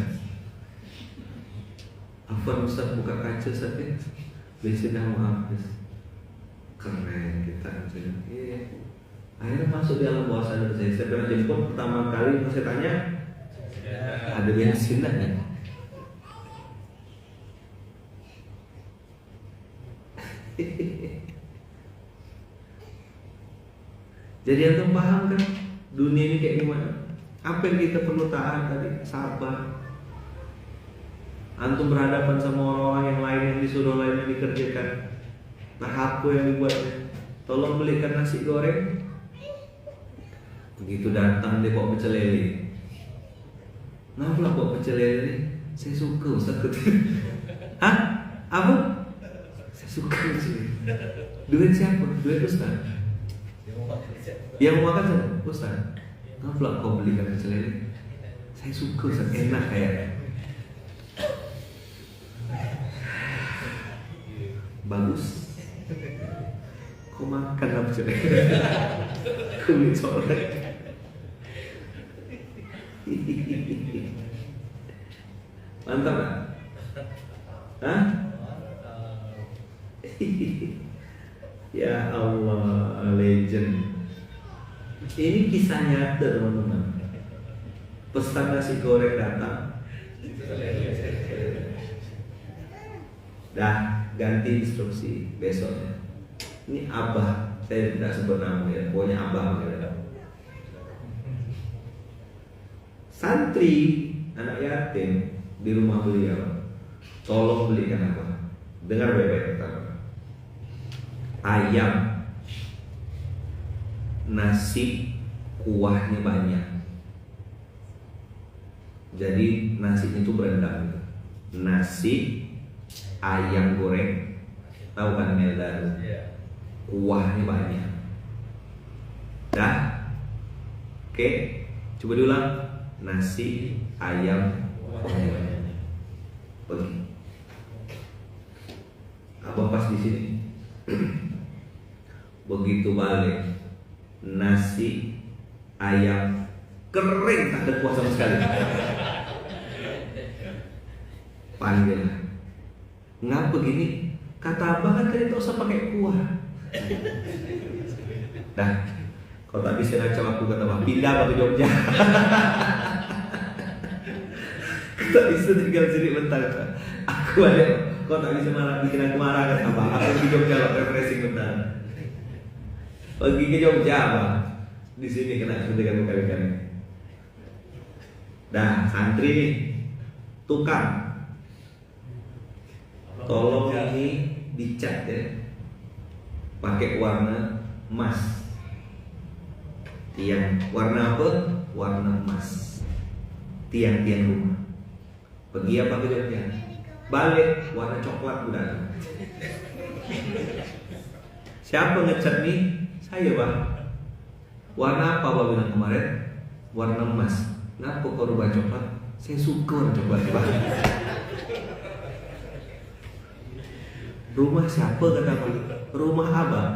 Afwan Ustaz buka kaca saja, bensinnya mau habis. Keren kita aja. Akhirnya masuk di alam bawah sadar saya. Saya pernah jemput pertama kali, saya tanya, ada bensin dah kan? Jadi antum paham kan dunia ini kayak gimana? Apa yang kita perlu tahan tadi? Sabar. Antum berhadapan sama orang-orang yang lain yang disuruh lain yang dikerjakan. Tahap yang dibuatnya. Tolong belikan nasi goreng. Begitu datang dia bawa pecel lele. Kenapa lah bawa pecel lele? Saya suka Ustaz. Hah? Apa? Saya suka sih. Duit siapa? Duit Ustaz. Yang mau makan siapa? Ustaz. Kenapa lah kau belikan pecel lele? Saya suka Ustaz, enak kayak. Bagus. Kau makan apa pecel lele? Kulit colek. Mantap kan? Hah? Ini kisah nyata teman-teman. Pesan nasi goreng datang, dah ganti instruksi besoknya. Ini abah, saya tidak sebut nama ya, pokoknya abah ya. Santri anak yatim di rumah beliau, tolong belikan apa? Dengar baik-baik pertama. Ayam, nasi, kuahnya banyak. Jadi nasinya itu berendam gitu. Nasi, ayam goreng, tahu kan Melda? Kuahnya banyak. Dah? Oke, coba diulang. Nasi, ayam, kuahnya banyak. Pergi. Abang pas di sini. Begitu balik, nasi, ayam kering, tak ada kuah sama sekali. Panggil, ngapa begini? Kata abang kan tadi tak usah pakai kuah. Dah, kalau tak bisa ngacau aku kata abang, pindah ke Jogja. Tak bisa tinggal sini bentar. Aku ada, kau tak bisa marah, bikin aku marah kan abang. Aku di Jogja loh, refreshing bentar. Pergi ke Jogja abang. Di sini kena suntikan berkali-kali. Dah, santri nih, tukang. Tolong ini dicat ya, pakai warna emas. Tiang, warna apa? Warna emas. Tiang-tiang rumah. Pergi apa ke Jogja? Balik, warna coklat udah. Siapa ngecat nih? Saya bang. Warna apa bang bilang kemarin? Warna emas. Kenapa kau rubah coklat? Saya suka warna coklat bang. Rumah siapa kata abang? Rumah abang.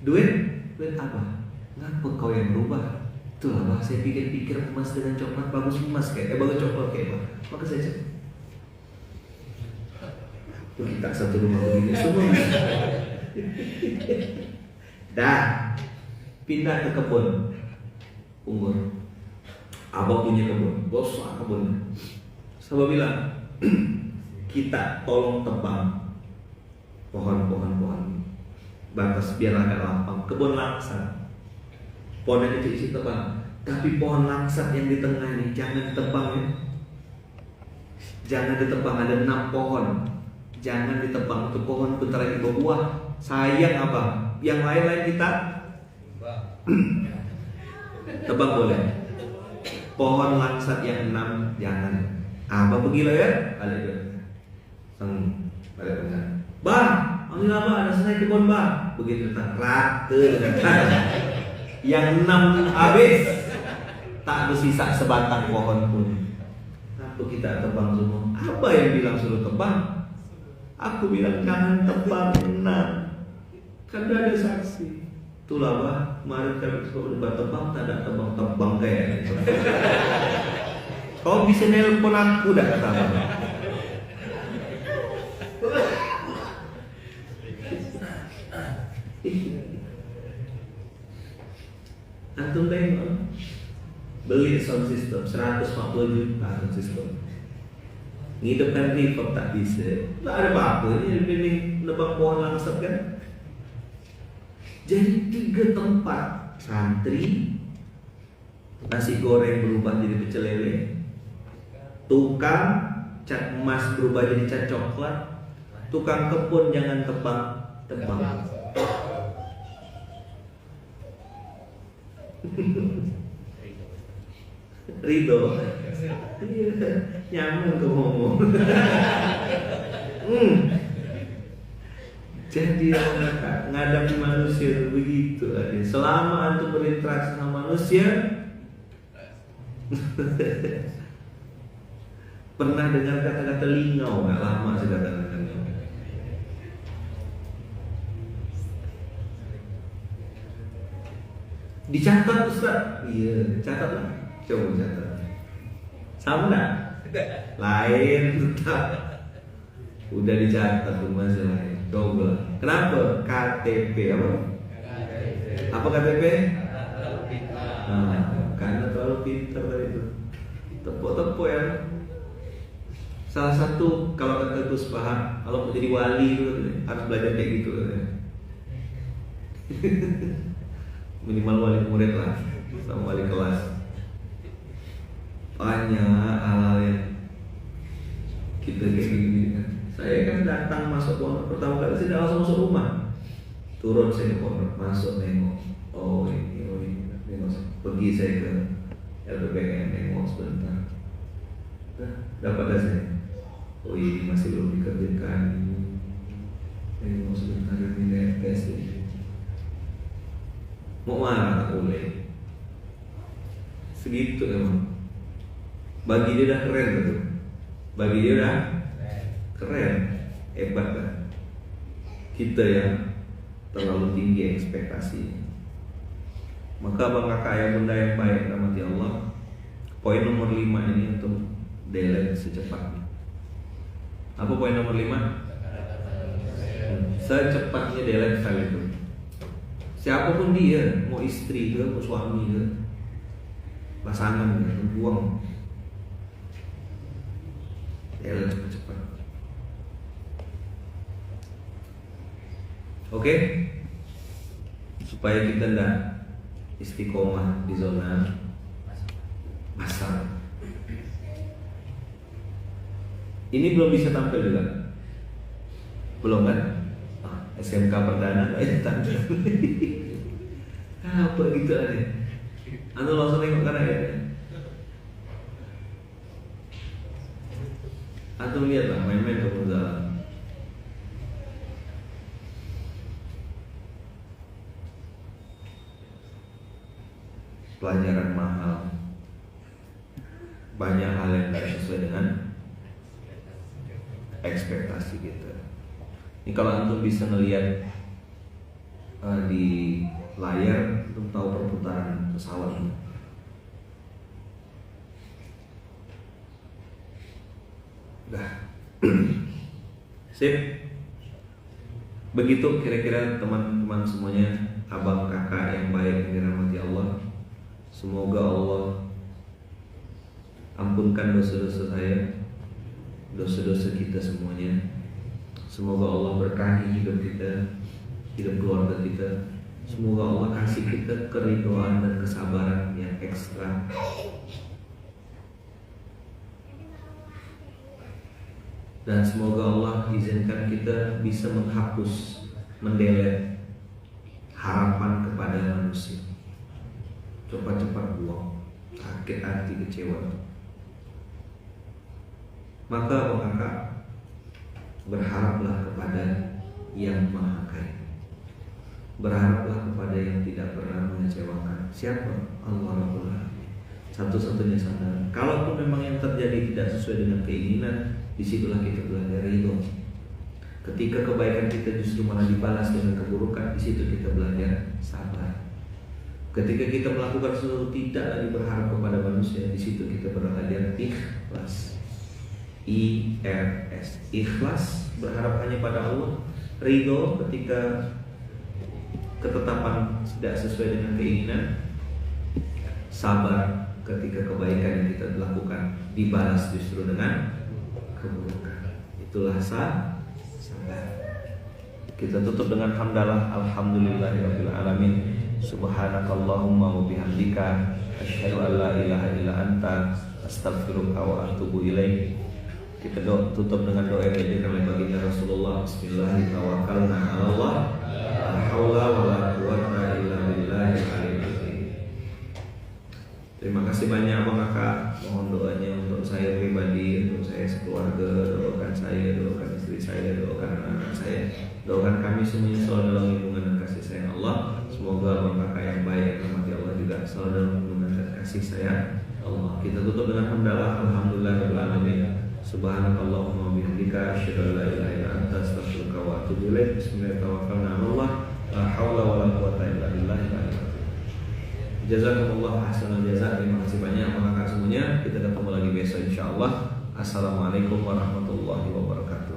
Duit abang. Ngapa kau yang berubah? Itulah bang, saya pikir-pikir emas dengan coklat bagus emas kayak bagus coklat kayak bang. Maka saya cek. Kita satu rumah begini semua. Dah pindah ke kebun unggul. Abang punya kebun, besar kebun. Saya bilang kita tolong tebang pohon-pohon batas biar agak lapang. Kebun langsat, pohon itu isi tebang. Tapi pohon langsat yang di tengah ini jangan ditebang ya. Jangan ditebang, ada 6 pohon. Jangan ditebang, itu pohon bentar lagi berbuah. Sayang apa? Yang lain-lain kita tebang boleh. Pohon langsat yang 6 jangan. Abang pergi lah ya. Balik dulu. Balik benar. Bang, ambil apa? Ada selesai kebun bang. Begitu tak rata dengan yang 6 habis. Tak bersisa sebatang pohon pun. Apa kita tebang semua? Apa yang bilang suruh tebang? Aku bilang jangan tebang 6. Kan ada saksi. Itulah bah, kemarin kami suruh debat tebang, tak ada tebang-tebang kayak gitu. Kau bisa nelpon aku dah kata abang. Antum tengok, beli sound system 140 juta sound system. Ngidupkan reverb tak bisa. Tak ada apa-apa, ini lebih nebang pohon langsat kan. Jadi 3 tempat santri, nasi goreng berubah jadi pecel lele, tukang cat emas berubah jadi cat coklat, tukang kebun jangan tebang. Ridho, nyaman kau ngomong. Jadi ngadapi manusia begitu aja. Selama antum berinteraksi sama manusia, pernah dengar kata-kata lingau? Nggak lama sudah kata-kata lingau. Dicatat Ustaz? Iya, catat lah. Coba catat. Sama nggak? Lain tetap. Udah dicatat rumah lain. Coba. Kenapa? KTP apa? Apa KTP? Nah, karena terlalu pintar tadi itu. Tepuk-tepuk ya. Salah satu kalau kata Gus Paham, kalau mau jadi wali itu harus belajar kayak gitu. Minimal wali murid lah, sama wali kelas. Banyak hal yang kita kayak gini kan. Saya kan datang masuk pondok pertama kali saya langsung masuk rumah. Turun saya ke pondok, masuk nengok. Oh ini, nengok. Pergi saya ke LPPN nengok sebentar. Dapat dah saya. Oh ini masih belum dikerjakan. Nengok sebentar ini tes ini. Mau marah tak boleh. Segitu emang. Bagi dia dah keren betul. Bagi dia dah keren, hebat lah. Kita yang terlalu tinggi ekspektasi. Maka bang kakak ayah bunda yang baik rahmati Allah, poin nomor 5 ini untuk delete secepatnya. Apa poin nomor 5? Secepatnya delete file itu. Siapapun dia, mau istri ke, mau suami ke, pasangan ke, buang. Delete cepat-cepat. Oke? Supaya kita tidak istiqomah di zona pasar. Ini belum bisa tampil juga. Belum kan? SMK perdana kayak tampil. Apa gitu aja. Anda langsung tengok kan ya. Antum lihatlah main-main ke Muzala. Pelajaran mahal. Banyak hal yang tidak sesuai dengan ekspektasi kita. Ini kalau antum bisa ngelihat di layar, antum tahu perputaran pesawat. Dah. Sip. Begitu kira-kira teman-teman semuanya, abang kakak yang baik yang dirahmati Allah. Semoga Allah ampunkan dosa-dosa saya, dosa-dosa kita semuanya. Semoga Allah berkahi hidup kita, hidup keluarga kita. Semoga Allah kasih kita keridhaan dan kesabaran yang ekstra. Dan semoga Allah izinkan kita bisa menghapus, mendelete harapan kepada manusia. Cepat-cepat buang, sakit hati, kecewa. Maka kakak, berharaplah kepada yang maha kaya. Berharaplah kepada yang tidak pernah mengecewakan. Siapa? Allah Rabbul Alamin. Satu-satunya sandaran. Kalaupun memang yang terjadi tidak sesuai dengan keinginan, disitulah kita belajar ridho. Ketika kebaikan kita justru malah dibalas dengan keburukan, di situ kita belajar sabar. Ketika kita melakukan sesuatu tidak lagi berharap kepada manusia, di situ kita belajar ikhlas. IRS, ikhlas, berharap hanya pada Allah. Ridho ketika ketetapan tidak sesuai dengan keinginan. Sabar ketika kebaikan yang kita lakukan dibalas justru dengan keburukan. Itulah sabar. Kita tutup dengan hamdalah, alhamdulillahirabbil alamin. Subhanakallahumma wa bihamdika asyhadu an la ilaha illa anta astaghfiruka wa atubu ilaik. Kita tutup dengan doa yang diajarkan oleh baginda Rasulullah. Bismillahirrahmanirrahim. Allah, la haula wala quwwata illa billahil aliyyil azim. Terima kasih banyak Bang Kakak. Mohon doanya untuk saya pribadi, untuk saya sekeluarga. Doakan saya, doakan istri saya, doakan anak-anak saya. Doakan kami semuanya selalu dalam lindungan dan kasih sayang Allah. Semoga Bang Kakak yang baik rahmati Allah juga selalu dalam lindungan dan kasih sayang Allah. Kita tutup dengan hamdalah, alhamdulillahirabbil alamin. Subhanakallahumma wa bihamdika asyhadu an la ilaha illa anta astaghfiruka wa atubu ilaik. Bismillahirrahmanirrahim. La haula wala quwwata illa billahil aliyyil azim. Jazakumullah ahsanal jazaa. Terima kasih banyak kakak semuanya. Kita ketemu lagi besok insyaallah. Assalamualaikum warahmatullahi wabarakatuh.